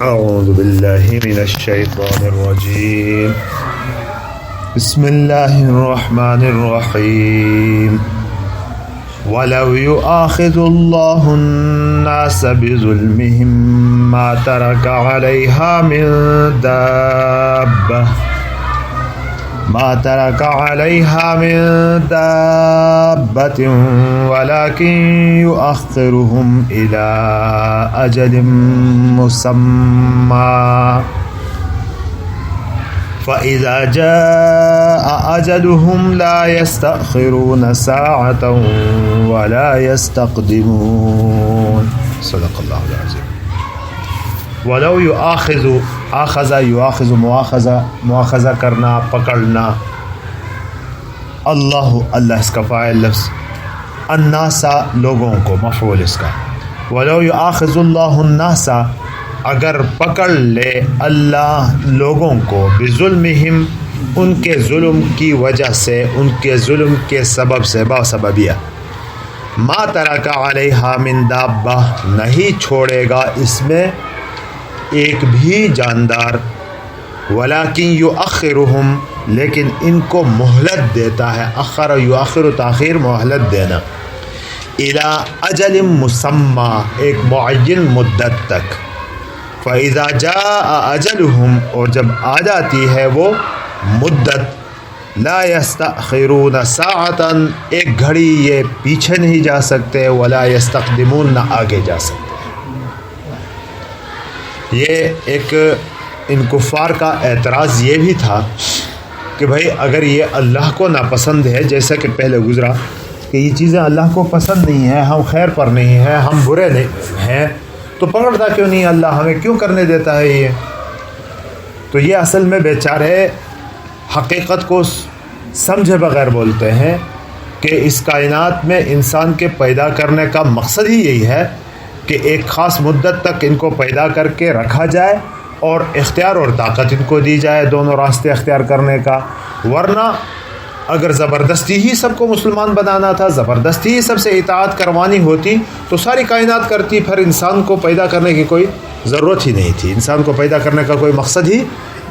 أعوذ بالله من الشيطان الرجيم. بسم الله الرحمن الرحيم. ولو يؤاخذ الله الناس بظلمهم ما ترك عليها من دابة ولكن يؤخرهم إلى أجل مسمى فإذا جاء أجلهم لا يستأخرون ساعة ولا يستقدمون. صدق اللہ العظیم. ولو یؤاخذ مواخذہ کرنا، پکڑنا. اللہ اس کا فاعل لفظ، الناس لوگوں کو، مفعول اس کا. ولو یؤاخذ اللہ الناس اگر پکڑ لے اللہ لوگوں کو، بظلمہم ان کے ظلم کی وجہ سے، ان کے ظلم کے سبب سے، باسببیہ. ما ترک علیہا من دابہ نہیں چھوڑے گا اس میں ایک بھی جاندار. ولیکن یؤخرہم لیکن ان کو مہلت دیتا ہے. اخر یؤخر تاخیر، مہلت دینا. الی اجل مسمی ایک معین مدت تک. فَإِذَا جَاءَ أَجَلُهُمْ اور جب آ جاتی ہے وہ مدت، لا يستأخرون ساعة ایک گھڑی یہ پیچھے نہیں جا سکتے، ولا يستقدمون نہ آگے جا سکتے. یہ ایک ان کفار کا اعتراض یہ بھی تھا کہ بھائی اگر یہ اللہ کو ناپسند ہے، جیسا کہ پہلے گزرا کہ یہ چیزیں اللہ کو پسند نہیں ہیں، ہم خیر پر نہیں ہیں، ہم برے نہیں ہیں، تو پکڑتا کیوں نہیں اللہ، ہمیں کیوں کرنے دیتا ہے یہ؟ تو یہ اصل میں بیچارے حقیقت کو سمجھے بغیر بولتے ہیں کہ اس کائنات میں انسان کے پیدا کرنے کا مقصد ہی یہی ہے کہ ایک خاص مدت تک ان کو پیدا کر کے رکھا جائے اور اختیار اور طاقت ان کو دی جائے دونوں راستے اختیار کرنے کا. ورنہ اگر زبردستی ہی سب کو مسلمان بنانا تھا، زبردستی ہی سب سے اطاعت کروانی ہوتی تو ساری کائنات کرتی، پھر انسان کو پیدا کرنے کی کوئی ضرورت ہی نہیں تھی، انسان کو پیدا کرنے کا کوئی مقصد ہی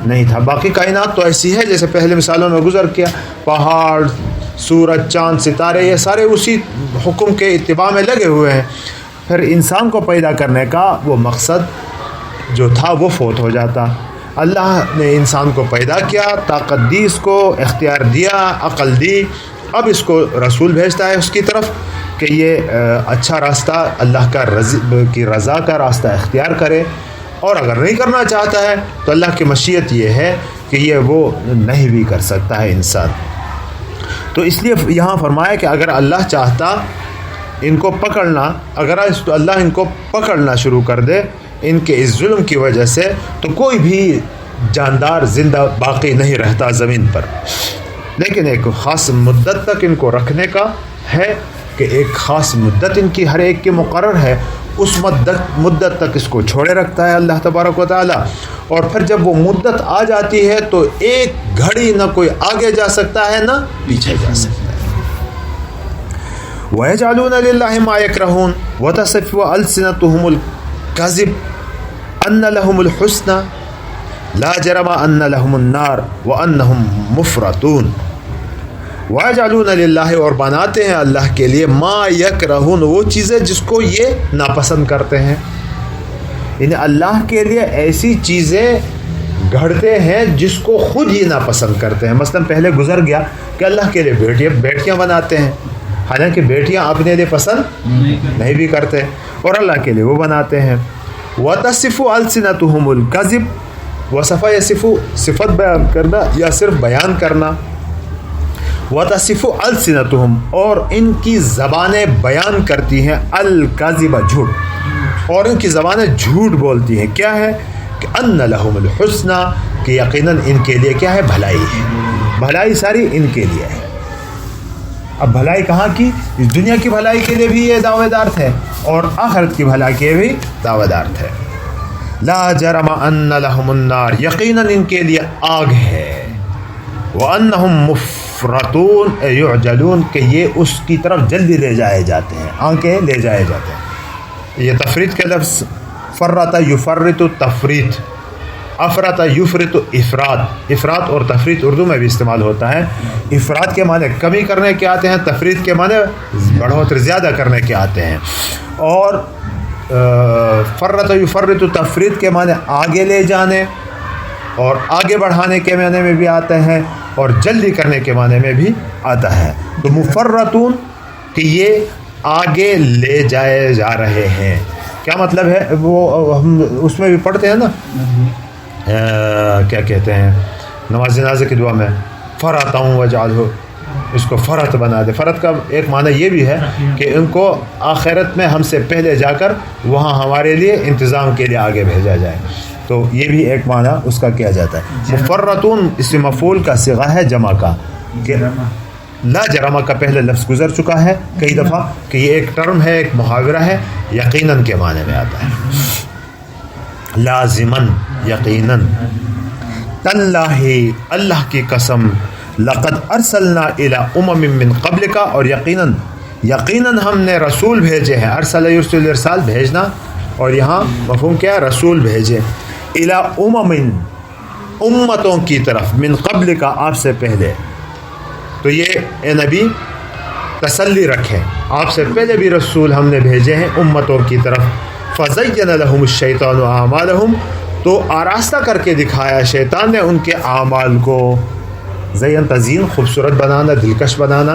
نہیں تھا. باقی کائنات تو ایسی ہے جیسے پہلے مثالوں میں گزر کیا، پہاڑ، سورج، چاند، ستارے، یہ سارے اسی حکم کے اتباع میں لگے ہوئے ہیں. پھر انسان کو پیدا کرنے کا وہ مقصد جو تھا وہ فوت ہو جاتا. اللہ نے انسان کو پیدا کیا، طاقت دی، اس کو اختیار دیا، عقل دی، اب اس کو رسول بھیجتا ہے اس کی طرف کہ یہ اچھا راستہ اللہ کی رضا کا راستہ اختیار کرے، اور اگر نہیں کرنا چاہتا ہے تو اللہ کی مشیت یہ ہے کہ یہ وہ نہیں بھی کر سکتا ہے انسان. تو اس لیے یہاں فرمایا کہ اگر اللہ چاہتا ان کو پکڑنا، اگر اللہ ان کو پکڑنا شروع کر دے ان کے اس ظلم کی وجہ سے، تو کوئی بھی جاندار زندہ باقی نہیں رہتا زمین پر. لیکن ایک خاص مدت تک ان کو رکھنے کا ہے کہ ایک خاص مدت ان کی ہر ایک کے مقرر ہے، اس مدت تک اس کو چھوڑے رکھتا ہے اللہ تبارک و تعالی. اور پھر جب وہ مدت آ جاتی ہے تو ایک گھڑی نہ کوئی آگے جا سکتا ہے نہ پیچھے جا سکتا ہے. وَيَجْعَلُونَ لِلَّهِ مَا يَكْرَهُونَ وَتَصِفُ أَلْسِنَتُهُمُ الْكَذِبَ أَنَّ لَهُمُ الْحُسْنَى لَا جَرَمَ أَنَّ لَهُمُ النَّارَ وَأَنَّهُمْ مُفْرَطُونَ. وَيَجْعَلُونَ لِلَّهِ اور بناتے ہیں اللہ کے لیے، مَا يَكْرَهُونَ وہ چیزیں جس کو یہ ناپسند کرتے ہیں. یعنی اللہ کے لیے ایسی چیزیں گھڑتے ہیں جس کو خود ہی ناپسند کرتے ہیں. مثلا پہلے گزر گیا کہ اللہ کے لیے بیٹیاں بناتے ہیں، حالانکہ بیٹیاں اپنے لیے پسند نہیں بھی کرتے، اور اللہ کے لیے وہ بناتے ہیں. وَتَصِفُ أَلْسِنَتُهُمُ الْكَذِبَ وصفہ یصف صفت بیان کرنا یا صرف بیان کرنا. وَتَصِفُ أَلْسِنَتُهُمْ اور ان کی زبانیں بیان کرتی ہیں، الکذب جھوٹ، اور ان کی زبانیں جھوٹ بولتی ہیں. کیا ہے کہ أَنَّ لَهُمُ الْحُسْنَى کہ یقیناً ان کے لیے کیا ہے، بھلائی ہے، بھلائی ساری ان کے لیے ہے. اب بھلائی کہاں کی؟ اس دنیا کی بھلائی کے لیے بھی یہ دعوے دار تھے اور آخرت کی بھلائی کے بھی دعوے دار تھے. لا جرم ان لهم النار یقیناً ان کے لیے آگ ہے. وانہم مفرطون یعجلون کہ یہ اس کی طرف جلدی لے جائے جاتے ہیں، آنکھیں لے جائے جاتے ہیں. یہ تفرید کے لفظ فرط یفرط تفریط، افرط یفرط افراط، افراط اور تفریط اردو میں بھی استعمال ہوتا ہے۔ افراط کے معنی کمی کرنے کے آتے ہیں، تفریط کے معنی بڑھوتری زیادہ کرنے کے آتے ہیں، اور فرط یفرط تفریط کے معنی آگے لے جانے اور آگے بڑھانے کے معنی میں بھی آتا ہے، اور جلدی کرنے کے معنی میں بھی آتا ہے۔ تو مفرطون کہ یہ آگے لے جائے جا رہے ہیں، کیا مطلب ہے؟ وہ ہم اس میں بھی پڑھتے ہیں نا، کیا کہتے ہیں نماز جنازے کی دعا میں، فرطا وجعلہ، اس کو فرط بنا دے۔ فرط کا ایک معنی یہ بھی ہے کہ ان کو آخرت میں ہم سے پہلے جا کر وہاں ہمارے لیے انتظام کے لیے آگے بھیجا جائے، تو یہ بھی ایک معنی اس کا کیا جاتا ہے۔ مفرطون اس مفعول کا صیغہ ہے جمع کا، کہ لا جرمہ کا پہلے لفظ گزر چکا ہے کئی دفعہ کہ یہ ایک ٹرم ہے، ایک محاورہ ہے، یقیناً کے معنی میں آتا ہے، لازماً، یقیناً۔ تاللہ، اللہ کی قسم، لقد ارسلنا الی امم من قبلک، اور یقیناً ہم نے رسول بھیجے ہیں، ارسل یرسل ارسال بھیجنا، اور یہاں مفہوم کیا ہے؟ رسول بھیجے، الی امم امتوں کی طرف، من قبلک آپ سے پہلے، تو یہ اے نبی تسلی رکھیں، آپ سے پہلے بھی رسول ہم نے بھیجے ہیں امتوں کی طرف۔ فزین لهم الشیطان اعمالهم، تو آراستہ کر کے دکھایا شیطان نے ان کے اعمال کو، زین تزین خوبصورت بنانا، دلکش بنانا،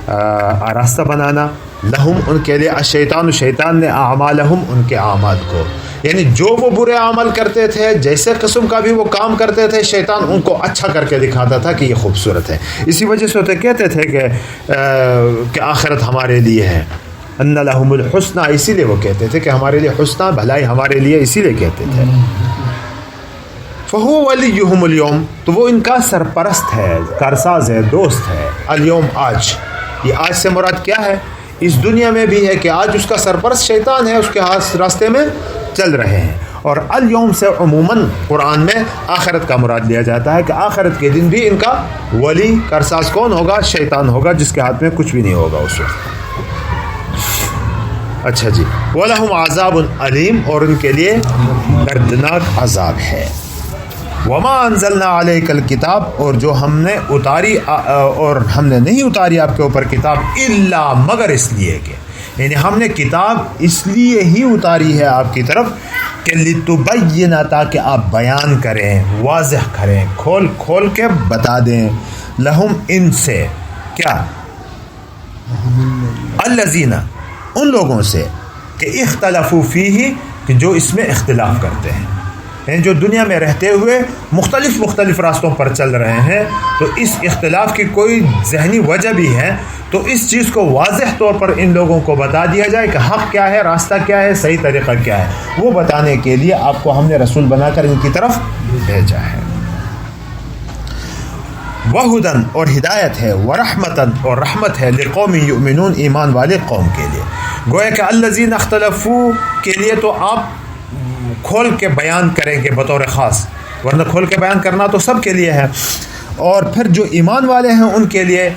آراستہ بنانا، لہم ان کے لیے، الشیطان شیطان نے، اعمالہم ان کے اعمال کو، یعنی جو وہ برے عمل کرتے تھے، جیسے قسم کا بھی وہ کام کرتے تھے، شیطان ان کو اچھا کر کے دکھاتا تھا کہ یہ خوبصورت ہے۔ اسی وجہ سے تو کہتے تھے کہ آخرت ہمارے لیے ہے، ان لہم الحسنى، اسی لیے وہ کہتے تھے کہ ہمارے لیے حسنہ، بھلائی ہمارے لیے، اسی لیے کہتے تھے۔ فہو ولیہم اليوم، تو وہ ان کا سرپرست ہے، کارساز ہے، دوست ہے، اليوم آج، یہ آج سے مراد کیا ہے؟ اس دنیا میں بھی ہے کہ آج اس کا سرپرست شیطان ہے، اس کے راستے میں چل رہے ہیں، اور الیوم سے عموماً قرآن میں آخرت کا مراد لیا جاتا ہے کہ آخرت کے دن بھی ان کا ولی کارساز کون ہوگا؟ شیطان ہوگا، جس کے ہاتھ میں کچھ بھی نہیں ہوگا اس وقت۔ اچھا جی، وَلَهُمْ عَذَابٌ عَلِيمٌ، اور ان کے لیے دردناک عذاب ہے۔ وَمَا أَنزَلْنَا عَلَيْكَ الْكِتَابَ، اور جو ہم نے اتاری، اور ہم نے نہیں اتاری آپ کے اوپر کتاب، الا مگر اس لیے کہ، یعنی ہم نے کتاب اس لیے ہی اتاری ہے آپ کی طرف کہ لِتُبَيِّنَ، تاکہ آپ بیان کریں، واضح کریں، کھول کھول کے بتا دیں، لہم ان سے، کیا؟ الذین، ان لوگوں سے، کہ اختلفوا فیہ، کہ جو اس میں اختلاف کرتے ہیں، یعنی جو دنیا میں رہتے ہوئے مختلف راستوں پر چل رہے ہیں، تو اس اختلاف کی کوئی ذہنی وجہ بھی ہے، تو اس چیز کو واضح طور پر ان لوگوں کو بتا دیا جائے کہ حق کیا ہے، راستہ کیا ہے، صحیح طریقہ کیا ہے، وہ بتانے کے لیے آپ کو ہم نے رسول بنا کر ان کی طرف بھیجا ہے۔ وَہُدًى، اور ہدایت ہے، وَرَحْمَةً، اور رحمت ہے، لِقَوْمٍ يُؤْمِنُونَ، ایمان والے قوم کے لیے۔ گویا کہ الذین اختلفوا کے لیے تو آپ کھول کے بیان کریں گے بطور خاص، ورنہ کھول کے بیان کرنا تو سب کے لیے ہے، اور پھر جو ایمان والے ہیں ان کے لیے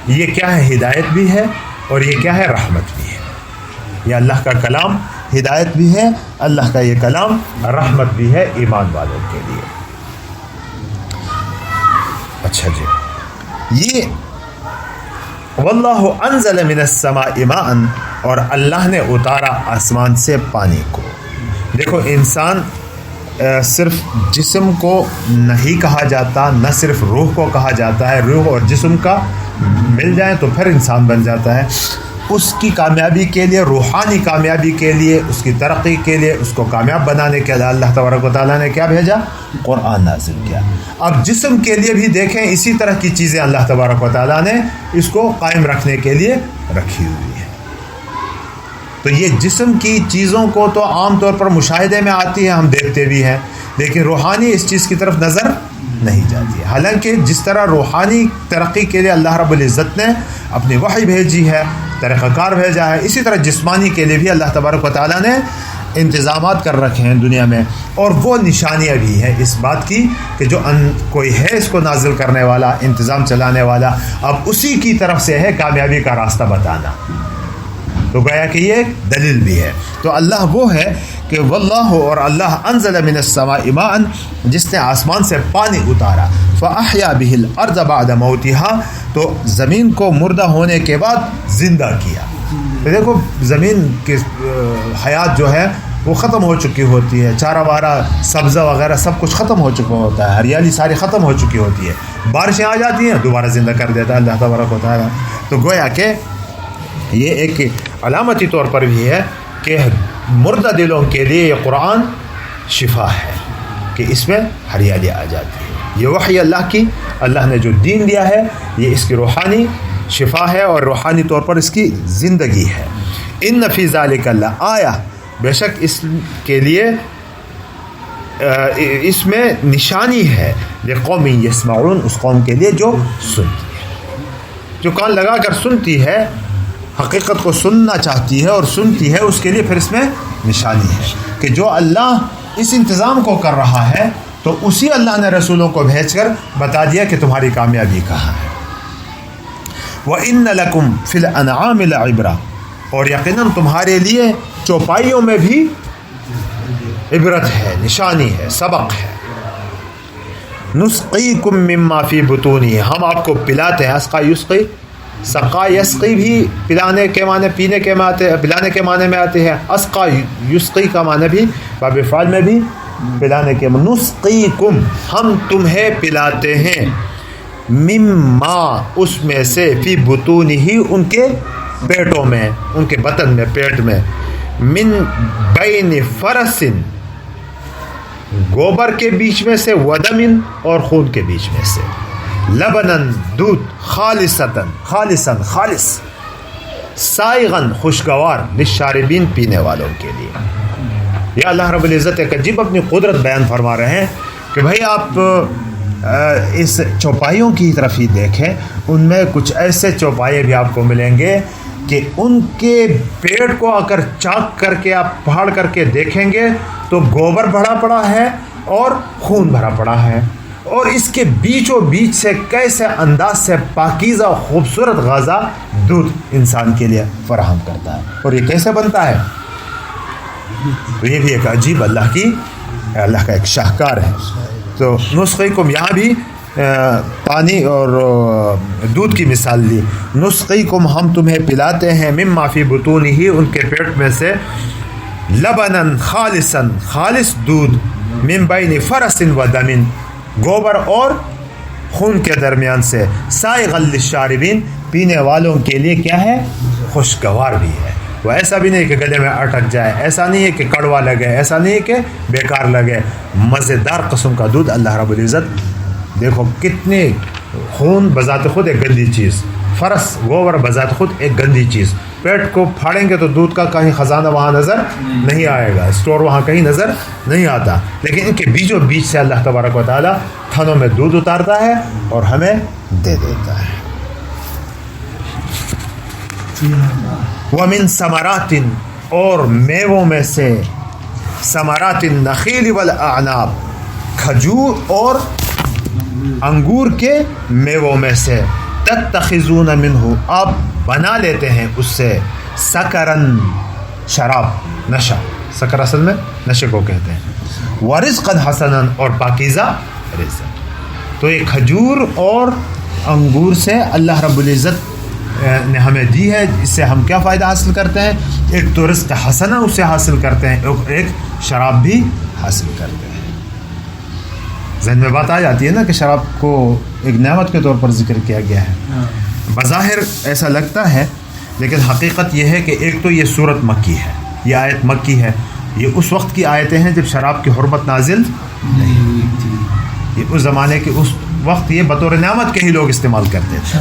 یہ کیا ہے؟ ہدایت بھی ہے، اور یہ کیا ہے؟ رحمت بھی ہے۔ یہ اللہ کا کلام ہدایت بھی ہے، اللہ کا یہ کلام رحمت بھی ہے ایمان والوں کے لیے۔ اچھا جی، یہ واللہ انزل من السماء ماء، اور اللہ نے اتارا آسمان سے پانی کو۔ دیکھو، انسان صرف جسم کو نہیں کہا جاتا، نہ صرف روح کو کہا جاتا ہے، روح اور جسم کا مل جائیں تو پھر انسان بن جاتا ہے۔ اس کی کامیابی کے لیے، روحانی کامیابی کے لیے، اس کی ترقی کے لیے، اس کو کامیاب بنانے کے لیے اللہ تبارک و تعالیٰ نے کیا بھیجا؟ قرآن نازل کیا۔ اب جسم کے لیے بھی دیکھیں، اسی طرح کی چیزیں اللہ تبارک و تعالیٰ نے اس کو قائم رکھنے کے لیے رکھی ہوئی ہے۔ تو یہ جسم کی چیزوں کو تو عام طور پر مشاہدے میں آتی ہے، ہم دیکھتے بھی ہیں، لیکن روحانی اس چیز کی طرف نظر نہیں جاتی ہے۔ حالانکہ جس طرح روحانی ترقی کے لیے اللہ رب العزت نے اپنی وحی بھیجی ہے، طریقہ کار بھیجا ہے، اسی طرح جسمانی کے لیے بھی اللہ تبارک و تعالیٰ نے انتظامات کر رکھے ہیں دنیا میں، اور وہ نشانیاں بھی ہیں اس بات کی کہ جو کوئی ہے اس کو نازل کرنے والا، انتظام چلانے والا، اب اسی کی طرف سے ہے کامیابی کا راستہ بتانا۔ تو گویا کہ یہ ایک دلیل بھی ہے. تو اللہ وہ ہے کہ واللہ، اور اللہ انزل من السماء ماء، جس نے آسمان سے پانی اتارا، فاحیا به الارض بعد موتها، تو زمین کو مردہ ہونے کے بعد زندہ کیا. دیکھو زمین کی حیات جو ہے وہ ختم ہو چکی ہوتی ہے، چارہ وارہ سبزہ وغیرہ سب کچھ ختم ہو چکا ہوتا ہے، ہریالی ساری ختم ہو چکی ہوتی ہے، بارشیں آ جاتی ہیں دوبارہ زندہ کر دیتا ہے اللہ تبارک و تعالیٰ. تو گویا کہ یہ ایک علامتی طور پر بھی ہے کہ مردہ دلوں کے لیے یہ قرآن شفا ہے کہ اس میں ہریالی آ جاتی ہے. یہ وحی اللہ کی، اللہ نے جو دین دیا ہے یہ اس کی روحانی شفا ہے اور روحانی طور پر اس کی زندگی ہے. ان فی ذالک لآیہ، بے شک اس کے لیے اس میں نشانی ہے، لقوم یسمعون، اس قوم کے لیے جو سنتی ہے، جو کان لگا کر سنتی ہے، حقیقت کو سننا چاہتی ہے اور سنتی ہے، اس کے لیے پھر اس میں نشانی ہے کہ جو اللہ اس انتظام کو کر رہا ہے تو اسی اللہ نے رسولوں کو بھیج کر بتا دیا کہ تمہاری کامیابی کہاں ہے. وَإِنَّ لَكُمْ فِي الْأَنْعَامِ لَعِبْرَةً، اور یقیناً تمہارے لیے چوپائیوں میں بھی عبرت ہے، نشانی ہے، سبق ہے. نسقیکم مما فی بطونہ، ہم آپ کو پلاتے ہیں. اسقا یسقی، سقا یسقی بھی پلانے کے معنی، پینے کے معنی، پلانے کے معنی میں آتے ہیں. اسقا یسقی کا معنی بھی باب فعل میں بھی پلانے کے معنی. نسقیکم، ہم تمہیں پلاتے ہیں، مما، اس میں سے، فی بطونہ، ان کے پیٹوں میں، ان کے بطن میں، پیٹ میں، من بین فرس، گوبر کے بیچ میں سے، ودمن، اور خون کے بیچ میں سے، لبنن، دودھ، خالصتاً، خالصاً، خالص، سائغن، خوشگوار، للشاربین، پینے والوں کے لیے. یہ اللہ رب العزت ایک عجیب اپنی قدرت بیان فرما رہے ہیں کہ بھائی آپ اس چوپائیوں کی طرف ہی دیکھیں، ان میں کچھ ایسے چوپائے بھی آپ کو ملیں گے کہ ان کے پیٹ کو اگر چاک کر کے آپ پھاڑ کر کے دیکھیں گے تو گوبر بھرا پڑا ہے اور خون بھرا پڑا ہے، اور اس کے بیچوں بیچ سے کیسے انداز سے پاکیزہ خوبصورت غذا دودھ انسان کے لیے فراہم کرتا ہے. اور یہ کیسے بنتا ہے؟ تو یہ بھی ایک عجیب اللہ کا ایک شاہکار ہے. تو نسقیکم، یہاں بھی پانی اور دودھ کی مثال لی. نسقیکم، ہم تمہیں پلاتے ہیں، مما فی بطونہ، ان کے پیٹ میں سے، لبنن، خالصاً، خالص دودھ، من بین فرس و دمن، گوبر اور خون کے درمیان سے، سائغن للشاربین، پینے والوں کے لیے کیا ہے؟ خوشگوار بھی ہے. وہ ایسا بھی نہیں کہ گلے میں اٹک جائے، ایسا نہیں ہے کہ کڑوا لگے، ایسا نہیں ہے کہ بیکار لگے. مزیدار قسم کا دودھ. اللہ رب العزت دیکھو کتنے، خون بذات خود ایک گندی چیز، فرس، گوبر بذات خود ایک گندی چیز. پیٹ کو پھاڑیں گے تو دودھ کا کہیں خزانہ وہاں نظر نہیں آئے گا، اسٹور وہاں کہیں نظر نہیں آتا، لیکن ان کے بیچوں بیچ سے اللہ تبارک و تعالیٰ تھنوں میں دودھ اتارتا ہے اور ہمیں دے دیتا ہے. وَمِن ثمرات، اور میووں میں سے، ثمرات النخیل والاعناب، کھجور اور انگور کے میووں میں سے، تتخذون منہ، آپ بنا لیتے ہیں اس سے، سکرن، شراب، نشہ. سکر اصل میں نشے کو کہتے ہیں. ورزقا حسنا، اور پاکیزہ رزق. تو یہ کھجور اور انگور سے اللہ رب العزت نے ہمیں دی ہے. اس سے ہم کیا فائدہ حاصل کرتے ہیں؟ ایک تو رزق حسنہ اس سے حاصل کرتے ہیں، ایک شراب بھی حاصل کرتے ہیں. ذہن میں بات آ جاتی ہے نا کہ شراب کو ایک نعمت کے طور پر ذکر کیا گیا ہے. بظاہر ایسا لگتا ہے، لیکن حقیقت یہ ہے کہ ایک تو یہ صورت مکی ہے، یہ آیت مکی ہے. یہ اس وقت کی آیتیں ہیں جب شراب کی حرمت نازل نہیں ہوئی تھی. یہ اس زمانے کے اس وقت یہ بطور نعمت کے ہی لوگ استعمال کرتے تھے.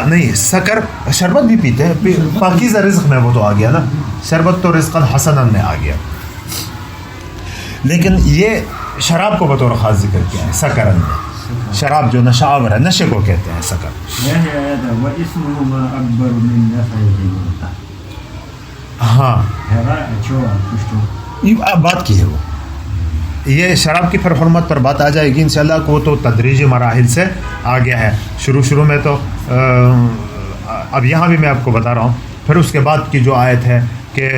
نہیں، سکر، شربت بھی پیتے ہیں، پاکیزہ رزق میں وہ تو آ گیا نا، شربت تو رزق حسنا میں آ گیا. لیکن یہ شراب کو بطور خاص ذکر کیا ہے سکرن میں. شراب جو نشہ آور ہے، نشے کو کہتے ہیں سکر. ہاں بات کی ہے وہ. یہ شراب کی پھر حرمت پر بات آ جائے گی انشاءاللہ. کو تو تدریجی مراحل سے آ گیا ہے. شروع میں تو اب یہاں بھی میں آپ کو بتا رہا ہوں پھر اس کے بعد کی جو آیت ہے کہ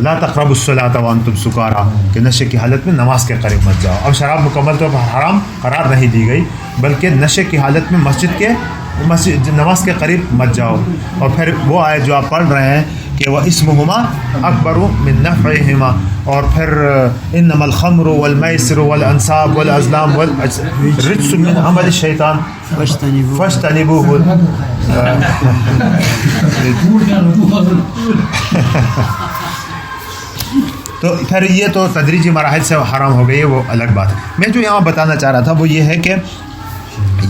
لا تقربوا الصلاۃ وانتم سکارا، کہ نشے کی حالت میں نماز کے قریب مت جاؤ. اب شراب مکمل طور پر حرام قرار نہیں دی گئی، بلکہ نشے کی حالت میں مسجد نماز کے قریب مت جاؤ. اور پھر وہ آیت جو آپ پڑھ رہے ہیں کہ وَإِسْمُهُمَا أَكْبَرُ مِن نَفْعِهِمَا، اور پھر إِنَّمَا الْخَمْرُ وَالْمَيْسِرُ وَالْأَنْصَابُ وَالْأَزْلَامُ رِجْسٌ مِّنْ عَمَلِ الشَّيْطَانِ فَاجْتَنِبُوهُ. تو پھر یہ تو تدریجی مراحل سے حرام ہو گئی ہے، وہ الگ بات ہے. میں جو یہاں بتانا چاہ رہا تھا وہ یہ ہے کہ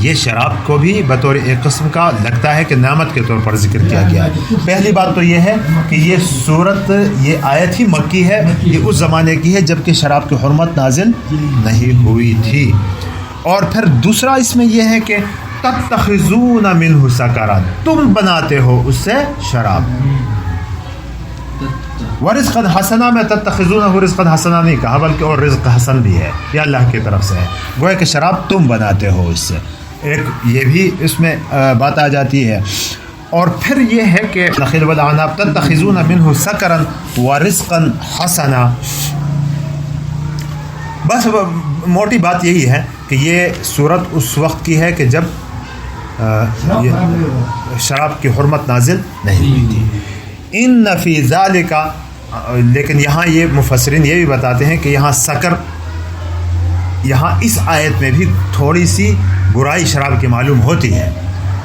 یہ شراب کو بھی بطور ایک قسم کا لگتا ہے کہ نعمت کے طور پر ذکر کیا گیا ہے. پہلی بات تو یہ ہے کہ یہ صورت، یہ آیت ہی مکی ہے، یہ اس زمانے کی ہے جب کہ شراب کی حرمت نازل نہیں ہوئی تھی. اور پھر دوسرا اس میں یہ ہے کہ تتخذون منہ سکرا، تم بناتے ہو اس سے شراب. ورزقا حسنا میں تتخذونہ رزقا حسنا نہیں کہا، بلکہ اور رزق حسن بھی ہے، یہ اللہ کی طرف سے ہے. گویا کہ شراب تم بناتے ہو اس سے، ایک یہ بھی اس میں بات آ جاتی ہے. اور پھر یہ ہے کہ نخیل والاعناب تتخذون منہ سکرا ورزقا حسنا. بس موٹی بات یہی ہے کہ یہ صورت اس وقت کی ہے کہ جب شراب کی حرمت نازل نہیں ہوئی تھی. ان فی ذالک، لیکن یہاں یہ مفسرین یہ بھی بتاتے ہیں کہ یہاں سکر، یہاں اس آیت میں بھی تھوڑی سی برائی شراب کی معلوم ہوتی ہے.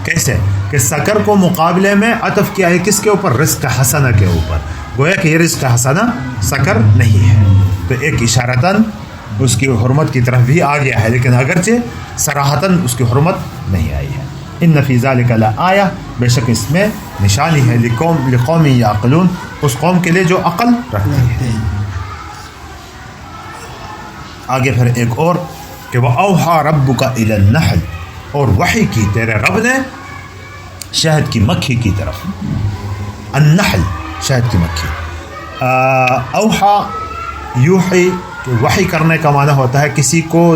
کیسے کہ سکر کو مقابلے میں عطف کیا ہے کس کے اوپر؟ رزق حسنہ کے اوپر. گویا کہ یہ رزق حسنہ سکر نہیں ہے، تو ایک اشارتاً اس کی حرمت کی طرف بھی آ گیا ہے، لیکن اگرچہ صراحتاً اس کی حرمت نہیں آئی ہے. ان فی ذالک لآیہ، بے شک اس میں نشانی ہے لقوم یعقلون، اس قوم کے لیے جو عقل رکھتی ہے. آگے پھر ایک اور کہ وَأَوْحَى رَبُّكَ إِلَى النَّحْلِ، اور وحی کی تیرے رب نے شہد کی مکھی کی طرف. النحل شہد کی مکھی. اوحا یوحی، وحی کرنے کا معنی ہوتا ہے کسی کو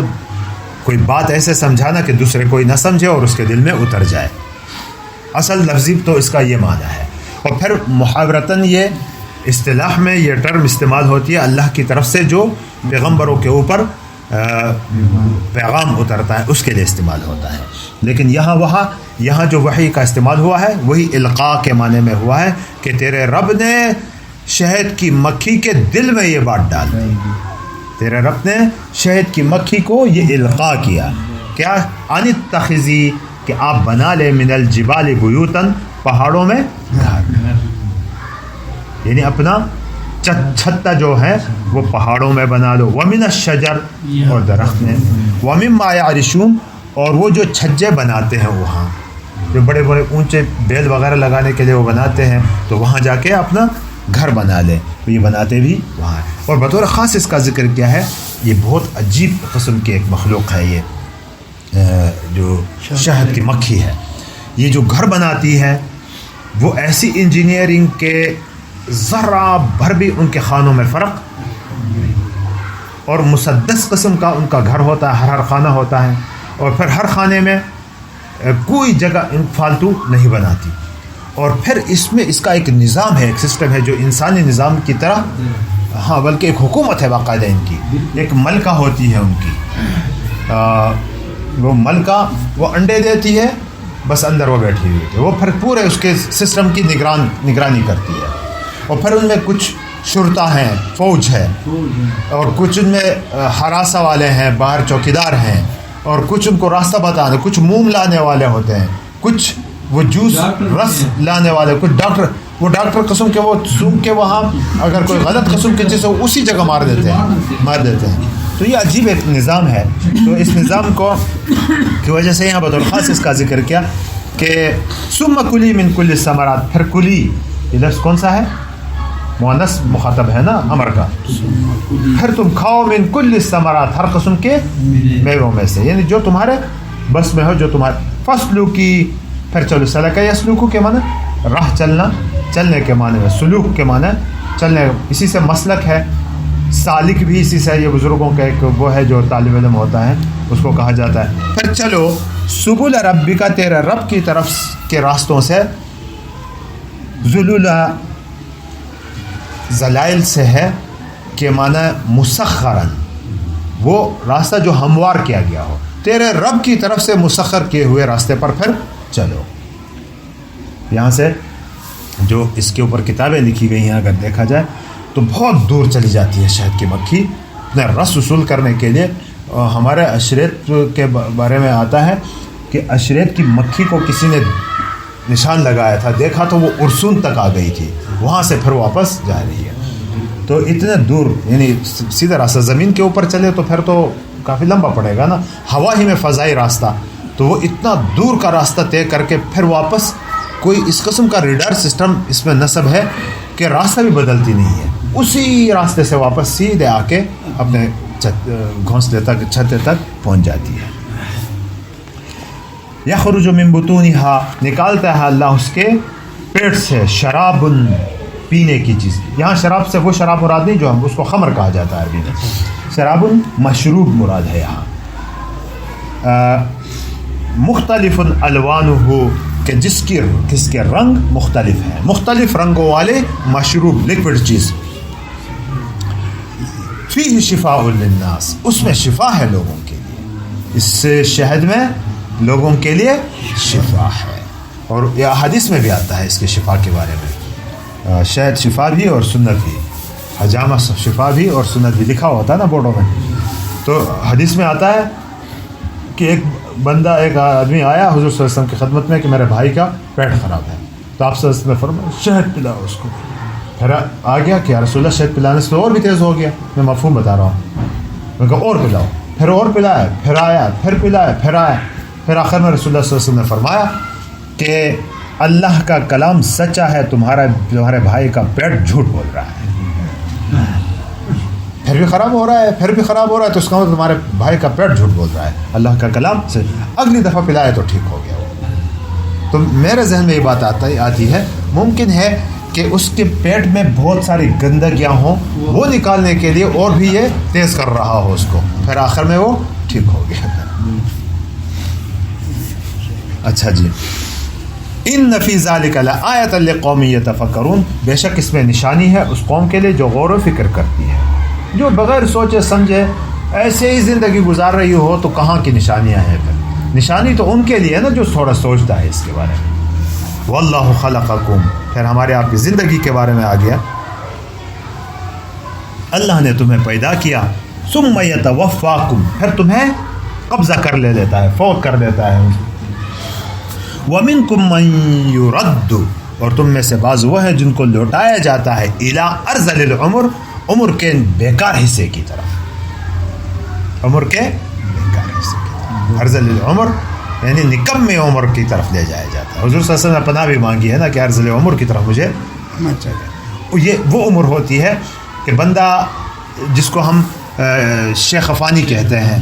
کوئی بات ایسے سمجھانا کہ دوسرے کوئی نہ سمجھے اور اس کے دل میں اتر جائے. اصل لفظی تو اس کا یہ معنی ہے. اور پھر محاورتاً یہ اصطلاح میں یہ ٹرم استعمال ہوتی ہے اللہ کی طرف سے جو پیغمبروں کے اوپر پیغام اترتا ہے اس کے لیے استعمال ہوتا ہے. لیکن یہاں جو وحی کا استعمال ہوا ہے وہی القاء کے معنی میں ہوا ہے کہ تیرے رب نے شہد کی مکھی کے دل میں یہ بات ڈال دی. تیرے رب نے شہد کی مکھی کو یہ القاء کیا. کیا؟ ان اتخذی، کہ آپ بنا لے من الجبال بیوتن، پہاڑوں میں گھر، یعنی اپنا چھتا جو ہے وہ پہاڑوں میں بنا لو. ومن الشجر، اور درخت میں. ومما یعرشون، اور وہ جو چھجے بناتے ہیں وہاں جو بڑے بڑے اونچے بیل وغیرہ لگانے کے لیے وہ بناتے ہیں تو وہاں جا کے اپنا گھر بنا لے. تو یہ بناتے بھی وہاں ہے. اور بطور خاص اس کا ذکر کیا ہے، یہ بہت عجیب قسم کی ایک مخلوق ہے یہ جو شہد کی مکھی ہے. یہ جو گھر بناتی ہے وہ ایسی انجینئرنگ کے ذرا بھر بھی ان کے خانوں میں فرق، اور مسدس قسم کا ان کا گھر ہوتا ہے، ہر خانہ ہوتا ہے. اور پھر ہر خانے میں کوئی جگہ فالتو نہیں بناتی. اور پھر اس میں اس کا ایک نظام ہے، ایک سسٹم ہے جو انسانی نظام کی طرح، ہاں بلکہ ایک حکومت ہے باقاعدہ ان کی. ایک ملکہ ہوتی ہے ان کی، وہ ملکہ وہ انڈے دیتی ہے، بس اندر وہ بیٹھی ہوئی ہے، وہ پھر پورے اس کے سسٹم کی نگرانی کرتی ہے. اور پھر ان میں کچھ شرطا ہیں، فوج ہے، اور کچھ ان میں حراسہ والے ہیں، باہر چوکیدار ہیں، اور کچھ ان کو راستہ بتانے، کچھ موم لانے والے ہوتے ہیں، کچھ وہ جوس رس لانے والے، کچھ ڈاکٹر قسم کے، وہ سونگ کے وہاں اگر کوئی غلط قسم کی چیز ہو اسی جگہ مار دیتے ہیں. تو یہ عجیب ایک نظام ہے. تو اس نظام کو کی وجہ سے یہاں بطور خاص اس کا ذکر کیا کہ ثم کلی من کل الثمرات. پھر کلی یہ لفظ کون سا ہے؟ مؤنث مخاطب ہے نا، امر کا. پھر تم کھاؤ من کل الثمرات، ہر قسم کے میووں میں سے، یعنی جو تمہارے بس میں ہو، جو تمہارے. فصلو کی، پھر چلو. سلکہ یسلوکو کے معنی راہ چلنا، چلنے کے معنی میں. سلوک کے معنی چلنے، اسی سے مسلک ہے. سالک بھی اسی سے، یہ بزرگوں کا ایک وہ ہے جو طالب علم ہوتا ہے اس کو کہا جاتا ہے. پھر چلو سبل ربک، تیرے رب کی طرف کے راستوں سے. ذلولا ذلائل سے ہے کہ معنی مسخرن، وہ راستہ جو ہموار کیا گیا ہو، تیرے رب کی طرف سے مسخر کیے ہوئے راستے پر پھر چلو. یہاں سے جو اس کے اوپر کتابیں لکھی گئی ہیں اگر دیکھا جائے تو بہت دور چلی جاتی ہے شہد کی مکھی اپنے رس وصول کرنے کے لیے. ہمارے عشریت کے بارے میں آتا ہے کہ عشریت کی مکھی کو کسی نے نشان لگایا تھا، دیکھا تو وہ ارسون تک آ گئی تھی، وہاں سے پھر واپس جا رہی ہے. تو اتنے دور یعنی سیدھا راستہ زمین کے اوپر چلے تو پھر تو کافی لمبا پڑے گا نا، ہوا ہی میں فضائی راستہ، تو وہ اتنا دور کا راستہ طے کر کے پھر واپس، کوئی اس قسم کا ریڈار سسٹم اس میں نصب ہے کہ راستہ بھی بدلتی نہیں ہے، اسی راستے سے واپس سیدھے آ کے اپنے گھونسلے تک چھتے تک پہنچ جاتی ہے. یخرج من بطونها، نکالتا ہے اللہ اس کے پیٹ سے، شراب، پینے کی چیز. یہاں شراب سے وہ شراب مراد نہیں جو ہم اس کو خمر کہا جاتا ہے عربی میں، شراب مشروب مراد ہے یہاں. مختلف الوانہ، کہ جس کے رنگ مختلف ہیں، مختلف رنگوں والے مشروب، لکوڈ چیز. فیہ شفاء للناس، اس میں شفا ہے لوگوں کے لیے، اس شہد میں لوگوں کے لیے شفا ہے. اور یہ حدیث میں بھی آتا ہے اس کے شفا کے بارے میں، شہد شفا بھی اور سنت بھی، حجامہ شفا بھی اور سنت بھی لکھا ہوتا ہے نا بورڈوں میں. تو حدیث میں آتا ہے کہ ایک آدمی آیا حضور صلی اللہ علیہ وسلم کی خدمت میں کہ میرے بھائی کا پیٹ خراب ہے، تو آپ صلی اللہ علیہ وسلم نے فرمایا شہد پلاؤ اس کو. پھر آ گیا کہ یا رسول اللہ شہد پلانے سے اور بھی تیز ہو گیا، میں مفہوم بتا رہا ہوں. میں کہا اور پلاؤ، پھر اور پلایا، پھر آیا، پھر پلایا، پھر آیا، پھر آخر میں رسول اللہ صلی اللہ علیہ وسلم نے فرمایا کہ اللہ کا کلام سچا ہے، تمہارے بھائی کا پیٹ جھوٹ بول رہا ہے. پھر بھی خراب ہو رہا ہے، پھر بھی خراب ہو رہا ہے، تو اس کا مطلب تمہارے بھائی کا پیٹ جھوٹ بول رہا ہے، اللہ کا کلام سے. اگلی دفعہ پلایا تو ٹھیک ہو گیا وہ. تو میرے ذہن میں یہ بات آتی ہے ممکن ہے کہ اس کے پیٹ میں بہت ساری گندگیاں ہوں، وہ نکالنے کے لیے اور بھی یہ تیز کر رہا ہو اس کو، پھر آخر میں وہ ٹھیک ہو گیا. اچھا جی، ان فی ذلک لآیۃ لقوم یتفکرون، بے شک اس میں نشانی ہے اس قوم کے لیے جو غور و فکر کرتی ہے، جو بغیر سوچے سمجھے ایسے ہی زندگی گزار رہی ہو تو کہاں کی نشانیاں ہیں. پھر نشانی تو ان کے لیے ہے نا جو تھوڑا سوچتا ہے اس کے بارے میں. واللہ خلقکم، پھر ہمارے آپ کی زندگی کے بارے میں آ گیا، اللہ نے تمہیں پیدا کیا، ثم یتوفاکم، پھر تمہیں قبضہ کر لیتا ہے، فوت کر دیتا ہے. وَمِنْكُمْ مَنْ يُرَدُّ، اور تم میں سے بعض وہ ہیں جن کو لوٹایا جاتا ہے اِلَىٰ أَرْذَلِ الْعُمُرِ، عمر کے بیکار حصے کی طرف، عمر کے بیکار حصے کی طرف. ارذل العمر یعنی نکم عمر کی طرف لے جایا جاتا ہے. حضور صلی اللہ علیہ وسلم نے پناہ بھی مانگی ہے نا کہ ارذل عمر کی طرف مجھے چاہیے. یہ وہ عمر ہوتی ہے کہ بندہ جس کو ہم شیخ افانی کہتے ہیں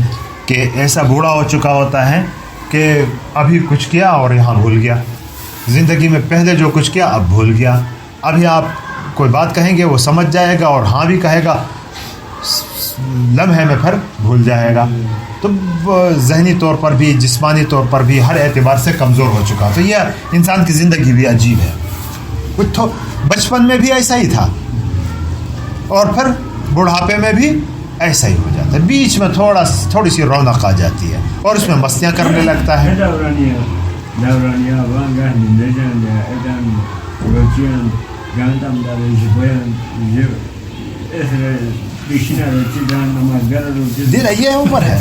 کہ ایسا بوڑھا ہو چکا ہوتا ہے کہ ابھی کچھ کیا اور یہاں بھول گیا، زندگی میں پہلے جو کچھ کیا اب بھول گیا. ابھی آپ کوئی بات کہیں گے وہ سمجھ جائے گا اور ہاں بھی کہے گا، لمحے میں پھر بھول جائے گا. تو ذہنی طور پر بھی جسمانی طور پر بھی ہر اعتبار سے کمزور ہو چکا. تو یہ انسان کی زندگی بھی عجیب ہے، کچھ بچپن میں بھی ایسا ہی تھا اور پھر بڑھاپے میں بھی ایسا ہی ہو جاتا ہے، بیچ میں تھوڑی سی رونق آ جاتی ہے اور اس میں مستیاں کرنے لگتا ہے. یہ عمر ہے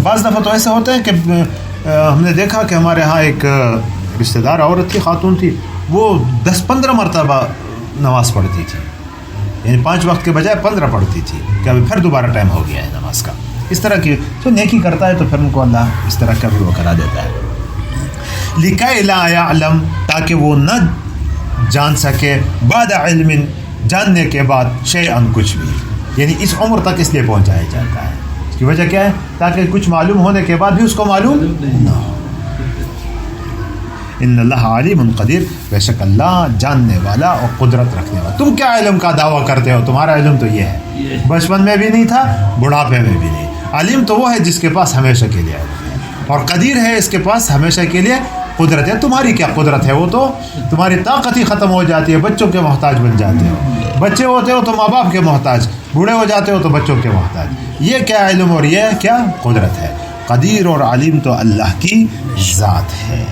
بعض دفعہ تو ایسا ہوتا ہے کہ ہم نے دیکھا کہ ہمارے ہاں ایک رشتہ دار عورت تھی، خاتون تھی، وہ 10-15 مرتبہ نماز پڑھتی تھی، یعنی 5 وقت کے بجائے 15 پڑھتی تھی کہ ابھی پھر دوبارہ ٹائم ہو گیا ہے نماز کا. اس طرح کی تو نیکی کرتا ہے تو پھر ان کو اللہ اس طرح کا بھی وہ کرا دیتا ہے. لِكَيْ لَا يَعْلَمْ، تاکہ وہ نہ جان سکے، بعد علم، جاننے کے بعد، شیئاً کچھ بھی، یعنی اس عمر تک اس لیے پہنچایا جاتا ہے. اس کی وجہ کیا ہے؟ تاکہ کچھ معلوم ہونے کے بعد بھی اس کو معلوم نہ ہو. ان اللہ علیم قدیر، بے شک اللہ جاننے والا اور قدرت رکھنے والا. تم کیا علم کا دعویٰ کرتے ہو؟ تمہارا علم تو یہ ہے، بچپن میں بھی نہیں تھا، بڑھاپے میں بھی نہیں. علیم تو وہ ہے جس کے پاس ہمیشہ کے لیے علم ہے. اور قدیر ہے، اس کے پاس ہمیشہ کے لیے قدرت ہے. تمہاری کیا قدرت ہے؟ وہ تو تمہاری طاقت ہی ختم ہو جاتی ہے، بچوں کے محتاج بن جاتے ہو. بچے ہوتے ہو تو ماں باپ کے محتاج، بوڑھے ہو جاتے ہو تو بچوں کے محتاج. یہ کیا علم اور یہ کیا قدرت ہے؟ قدیر اور علیم تو اللہ کی ذات ہے.